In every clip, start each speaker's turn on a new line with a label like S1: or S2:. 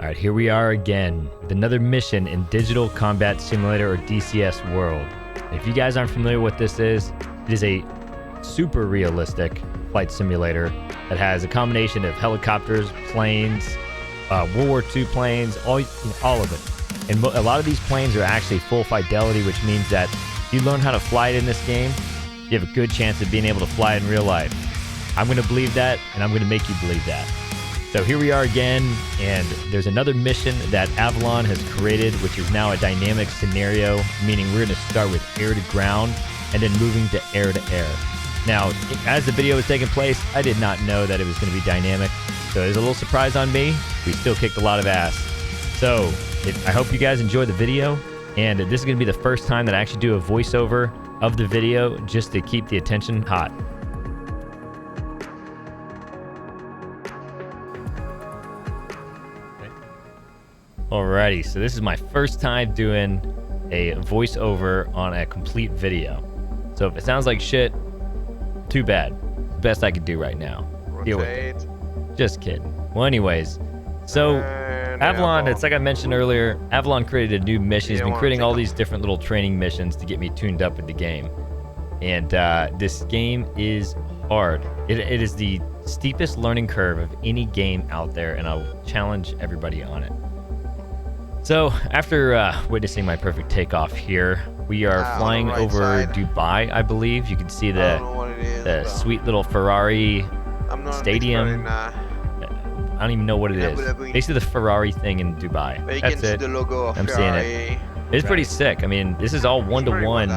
S1: All right, here we are again with another mission in Digital Combat Simulator or DCS World. If you guys aren't familiar with what this is, it is a super realistic flight simulator that has a combination of helicopters, planes, World War II planes, all of it. And a lot of these planes are actually full fidelity, which means that if you learn how to fly it in this game, you have a good chance of being able to fly it in real life. I'm going to believe that, and I'm going to make you believe that. So here we are again, and there's another mission that Avalon has created, which is now a dynamic scenario, meaning we're going to start with air to ground and then moving to air. Now, as the video was taking place, I did not know that it was going to be dynamic, so there's a little surprise on me. We still kicked a lot of ass. So I hope you guys enjoy the video, and this is going to be the first time that I actually do a voiceover of the video just to keep the attention hot. Alrighty, so this is my first time doing a voiceover on a complete video. So if it sounds like shit, too bad. Best I could do right now. Deal with it. Just kidding. Well, anyways, so Avalon, it's like I mentioned earlier, Avalon created a new mission. He's been creating all these different little training missions to get me tuned up with the game. And this game is hard. It is the steepest learning curve of any game out there, and I'll challenge everybody on it. So after witnessing my perfect takeoff here, we are flying over Dubai, I believe. You can see the sweet little Ferrari stadium. I don't even know what it is. Basically the Ferrari thing in Dubai. That's it. I'm seeing it. It's pretty sick. I mean, this is all one-to-one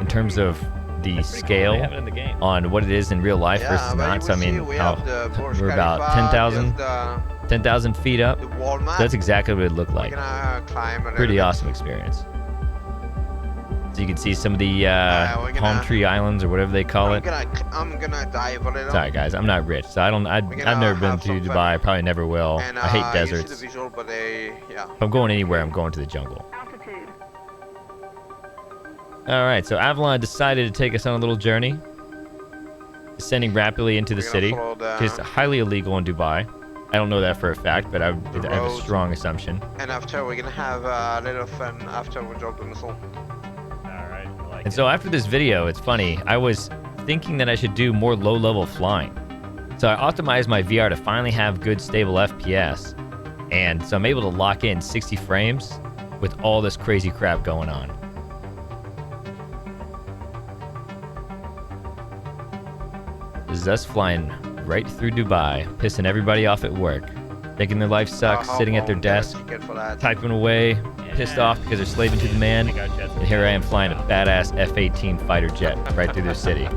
S1: in terms of the scale on what it is in real life versus not. So I mean, we're about 10,000 feet up. So that's exactly what it looked like. Pretty awesome experience. So you can see some of the palm tree islands or whatever they call it.
S2: I'm gonna dive a little.
S1: Sorry guys, I'm not rich, so I've never been to Dubai. Probably never will. And, I hate deserts.
S2: Visual, but yeah.
S1: If I'm going anywhere, I'm going to the jungle. All right, so Avalon decided to take us on a little journey, descending rapidly into the city, which is highly illegal in Dubai. I don't know that for a fact, but I have a strong assumption.
S2: And after, we're gonna have a little fun after we drop the missile.
S1: Alright, I like it. So after this video, it's funny, I was thinking that I should do more low-level flying. So I optimized my VR to finally have good stable FPS, and so I'm able to lock in 60 frames with all this crazy crap going on. This is us flying right through Dubai, pissing everybody off at work, thinking their life sucks, sitting at their desk, typing away, pissed off because they're slaving to the man, and here I am flying a badass F-18 fighter jet right through their city.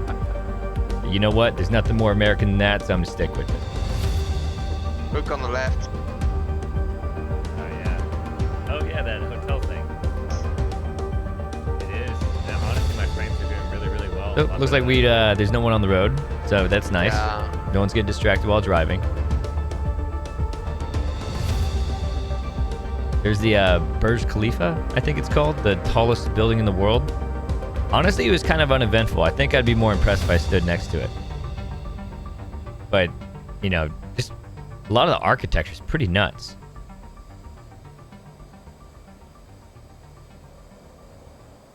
S1: You know what? There's nothing more American than that, so I'm gonna stick with it.
S2: Look on the left.
S1: Oh yeah, that hotel thing. It is. Yeah, honestly, my frames are doing really, really well. So, looks like there's no one on the road, so that's nice.
S2: Yeah.
S1: No one's getting distracted while driving. There's the Burj Khalifa, I think it's called, the tallest building in the world. Honestly, it was kind of uneventful. I think I'd be more impressed if I stood next to it. But, you know, just a lot of the architecture is pretty nuts.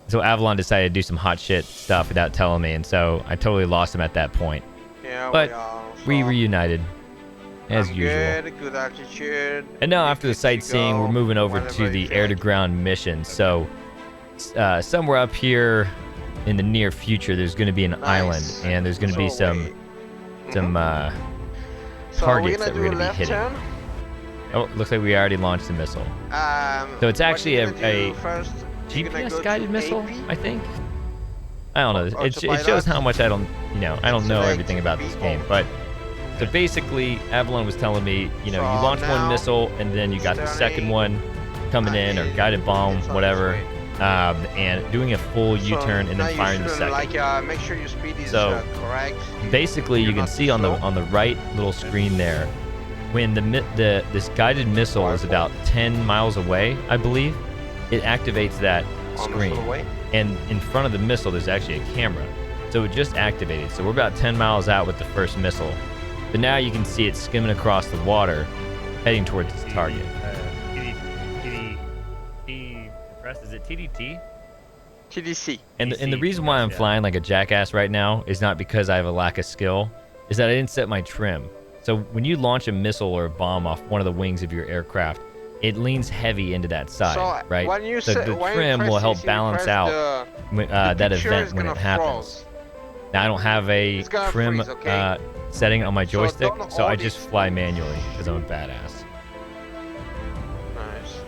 S1: So Avalon decided to do some hot shit stuff without telling me, and so I totally lost him at that point.
S2: Yeah,
S1: but we reunited, as usual.
S2: Good altitude.
S1: And now after the sightseeing, we're moving over to the air-to-ground mission. So somewhere up here in the near future, there's going to be an island, and there's going to be some targets that we're going to be hitting. Oh, looks like we already launched the missile. So it's actually a GPS-guided missile, I think. I don't know. It shows how much I don't know everything about this game. But so basically, Avalon was telling me, you launch one missile and then you got the second one coming in, or guided bomb, whatever, and doing a full U-turn and then firing the second.
S2: Make sure your speed is correct.
S1: Basically, you can see on the right little screen there, when this guided missile is about 10 miles away, I believe, it activates that screen. And in front of the missile, there's actually a camera. So it just activated. So we're about 10 miles out with the first missile. But now you can see it skimming across the water, heading towards its target. it TDT?
S2: TDC.
S1: And the
S3: DC,
S1: reason why I'm
S3: yeah.
S1: flying like a jackass right now is not because I have a lack of skill, is that I didn't set my trim. So when you launch a missile or a bomb off one of the wings of your aircraft, it leans heavy into that side,
S2: So
S1: right?
S2: when you
S1: So
S2: say,
S1: the
S2: when
S1: trim
S2: you
S1: will
S2: press
S1: help
S2: TC,
S1: balance
S2: press
S1: out
S2: the
S1: that
S2: picture
S1: event
S2: is
S1: when
S2: gonna
S1: it happens.
S2: froze.
S1: Now I don't have a
S2: It's gonna
S1: trim
S2: freeze, okay?
S1: setting on my
S2: So
S1: joystick,
S2: don't
S1: so I
S2: hold
S1: just
S2: it.
S1: fly manually because I'm a badass.
S2: Nice.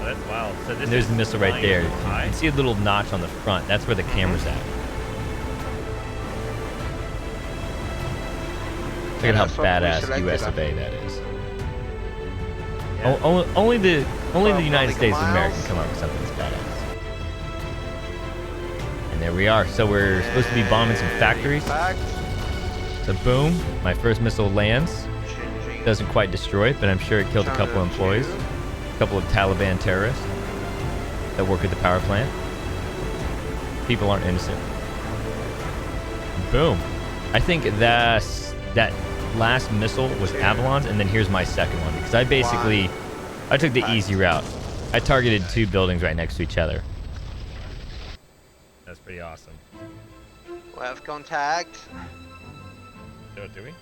S3: Oh, that's wild. So this
S1: And there's
S3: is
S1: the missile right
S3: flying
S1: there. You
S3: high?
S1: can see a little notch on the front. That's where the camera's at. Look at how
S2: that's what we
S1: badass
S2: selected,
S1: US
S2: I
S1: of A
S2: think.
S1: that is.
S3: Yeah.
S1: Only the
S2: Well,
S1: United
S2: like
S1: States of America
S2: miles.
S1: can come up with something this badass. And there we are. So we're supposed to be bombing some factories.
S2: Impact.
S1: So boom, my first missile lands.
S2: Changing.
S1: Doesn't quite destroy it, but I'm sure it killed a couple of employees, a couple of Taliban terrorists that work at the power plant. People aren't innocent. Boom. I think that last missile was Avalon's, and then here's my second one because I basically I took the easy route. I targeted two buildings right next to each other.
S3: That's pretty awesome.
S2: We have contact.
S3: Do we?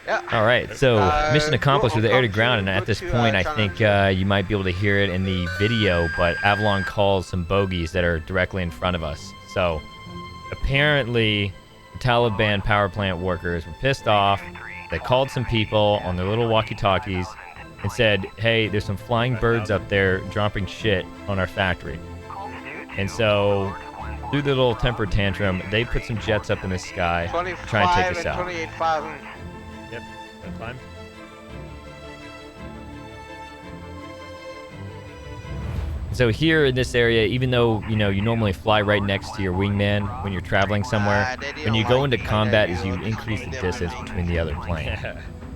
S2: Yeah.
S1: All right, so mission accomplished with the air to ground, and
S2: go
S1: at this
S2: to,
S1: point, I think you might be able to hear it in the video, but Avalon calls some bogeys that are directly in front of us. So apparently, the Taliban power plant workers were pissed off. They called some people on their little walkie-talkies and said, "Hey, there's some flying birds up there dropping shit on our factory." And so, through the little temper tantrum, they put some jets up in the sky, try and take us out.
S2: 28,000.
S3: Yep. Gonna climb.
S1: So here in this area, even though you normally fly right next to your wingman when you're traveling somewhere, when you go into combat, is you increase the distance between the other plane.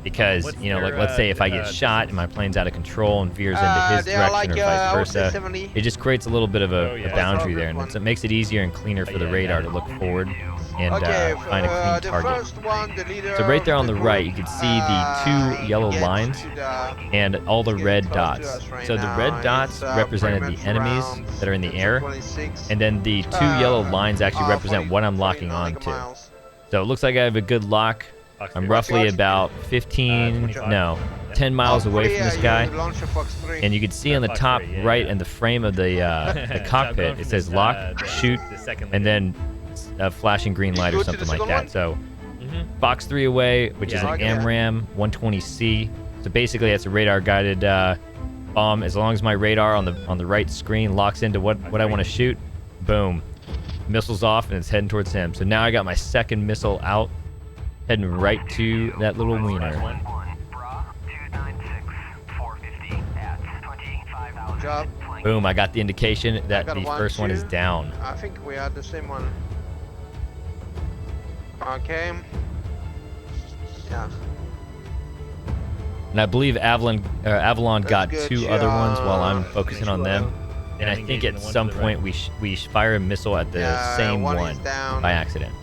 S1: Because
S3: What's
S1: like
S3: their,
S1: let's say if I get shot and my plane's out of control and veers into his
S2: They are
S1: direction
S2: like,
S1: or vice
S2: I would say
S1: versa,
S2: 70.
S1: it just creates a little bit of
S3: Oh,
S1: a
S3: yeah.
S1: boundary there, and it makes it easier and cleaner for the
S3: yeah,
S1: radar
S3: yeah.
S1: to look forward and
S2: Okay,
S1: find a clean
S2: the
S1: target.
S2: first one, the leader
S1: So right there
S2: of
S1: on the
S2: group,
S1: right, you can see the two yellow
S2: gets
S1: lines
S2: to the-
S1: and all the
S2: getting
S1: red
S2: close to
S1: dots.
S2: us right
S1: So the
S2: now.
S1: red dots
S2: It's,
S1: represented
S2: pretty
S1: the
S2: much
S1: enemies
S2: around
S1: that are in the air,
S2: 26,
S1: and then the two yellow lines actually represent
S2: 40
S1: what I'm locking
S2: 49
S1: onto.
S2: miles.
S1: So it looks like I have a good lock.
S3: Fox
S1: I'm
S3: three.
S1: roughly
S2: Watch.
S1: about 15,
S3: 25.
S1: no, 10 miles away from this guy.
S2: You launch a Fox 3.
S1: And you can see on the
S3: Fox
S1: top
S3: 3, yeah,
S1: right
S3: yeah.
S1: in the frame of the
S3: So I'm going
S1: cockpit,
S3: from
S1: it says
S3: this,
S1: lock,
S3: the-
S1: shoot,
S3: the second
S1: and
S3: leader.
S1: then a flashing green light
S2: go
S1: or
S2: to the
S1: something like
S2: second
S1: that.
S2: one?
S1: So
S3: Mhm.
S1: Fox 3 away, which is
S3: Yeah,
S1: an
S2: okay.
S1: AMRAAM 120C. So basically, it's a radar-guided bomb. As long as my radar on the right screen locks into what I want to shoot, boom, missile's off and it's heading towards him. So now I got my second missile out, heading right to that little
S3: Last
S1: wiener.
S3: one.
S2: Good job.
S1: Boom! I got the indication that
S2: got
S1: the
S2: one,
S1: first one is
S2: two.
S1: down.
S2: I think we had the same one. Okay. Yeah.
S1: And I believe Avalon
S2: That's
S1: got
S2: good
S1: two other ones while I'm
S2: job.
S1: focusing on them. And I
S3: I'm
S1: think
S3: engaging
S1: at
S3: the one
S1: some
S3: to the
S1: point
S3: right.
S1: we fire a missile at the
S2: Yeah,
S1: same
S2: one
S1: one
S2: is down.
S1: by accident.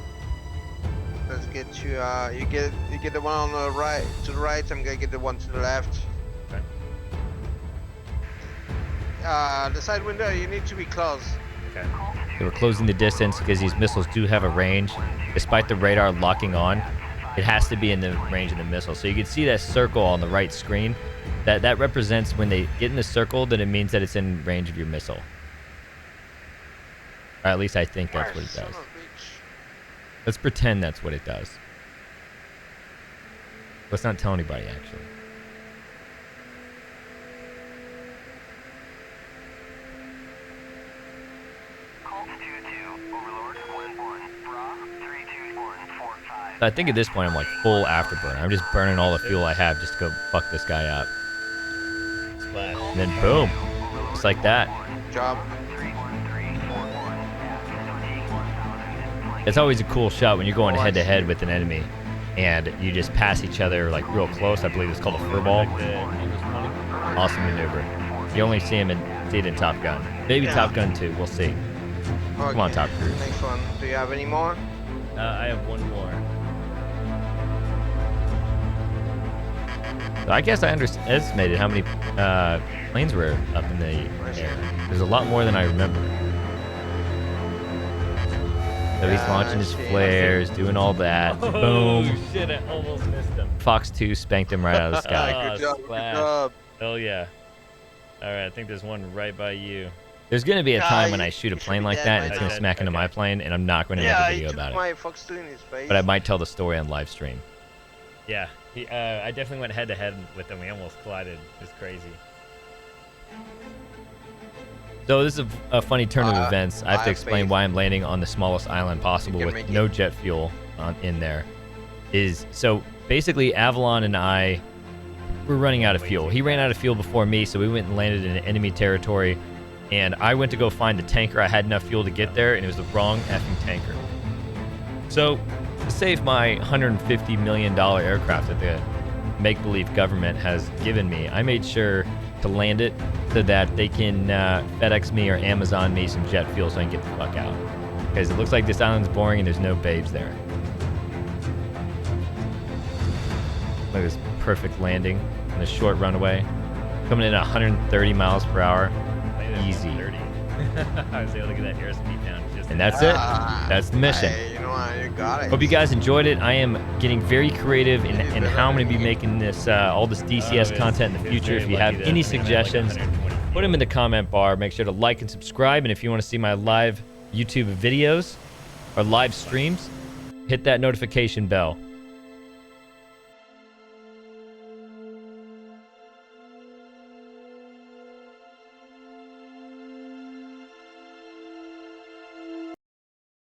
S2: Let's get you. You get the one on the right to the right. I'm gonna get the one to the left.
S3: Okay.
S2: The side window. You need to be close.
S3: Okay.
S1: They were closing the distance because these missiles do have a range. Despite the radar locking on, it has to be in the range of the missile. So you can see that circle on the right screen. That represents when they get in the circle, then it means that it's in range of your missile. Or at least I think that's what it
S2: Son
S1: does.
S2: of a bitch.
S1: Let's pretend that's what it does. Let's not tell anybody, actually. I think at this point I'm like full afterburn. I'm just burning all the fuel I have just to go fuck this guy up.
S3: Splash.
S1: And then boom. Just like that.
S2: Good job.
S1: It's always a cool shot when you're going head to head with an enemy and you just pass each other like real close. I believe it's called a furball. Awesome maneuver. You only see it in Top Gun. Maybe
S2: Yeah.
S1: Top Gun 2. We'll see. Come on,
S2: Okay,
S1: Top Cruise.
S2: Next one. Do you have any more?
S3: I have one more.
S1: So I guess I underestimated how many planes were up in the air. There's a lot more than I remember. So he's launching his flares, doing all that.
S3: Oh,
S1: Boom.
S3: shit, I almost missed him.
S1: Fox 2 spanked him right out of the sky.
S2: Good job. Good
S3: splash.
S2: job.
S3: Hell yeah. All right, I think there's one right by you.
S1: There's going to be a time when
S2: you-
S1: I shoot a
S2: you should
S1: plane
S2: be
S1: like
S2: dead
S1: that
S2: by
S1: and it's going to
S3: now.
S1: smack into my
S3: Okay.
S1: plane and I'm not going to
S2: Yeah,
S1: make a
S2: he
S1: video
S2: took
S1: about it.
S2: my Fox 2 in his face.
S1: But I might tell the story on live stream.
S3: Yeah, I definitely went head to head with him. We almost collided. It's crazy.
S1: So this is a funny turn of events. I have to
S2: I
S1: explain
S2: faith.
S1: why I'm landing on the smallest island possible
S2: You can
S1: with
S2: make
S1: no
S2: it.
S1: jet fuel in there. So basically Avalon and I were running out of fuel. He ran out of fuel before me, so we went and landed in enemy territory. And I went to go find the tanker. I had enough fuel to get there, and it was the wrong effing tanker. So to save my $150 million aircraft that the make-believe government has given me, I made sure to land it so that they can FedEx me or Amazon me some jet fuel so I can get the fuck out. Because it looks like this island's boring and there's no babes there. Look at this perfect landing on a short runway. Coming in at 130 miles per hour. Easy.
S3: 30. I was able to get that airspeed down just.
S1: And that's it.
S2: Ah,
S1: That's the mission.
S2: Hey, you know what? You got it.
S1: Hope you guys enjoyed it. I am getting very creative in how I'm going to be making this all this DCS content in the future. If you have any suggestions, put them in the comment bar. Make sure to like and subscribe. And if you want to see my live YouTube videos or live streams, hit that notification bell.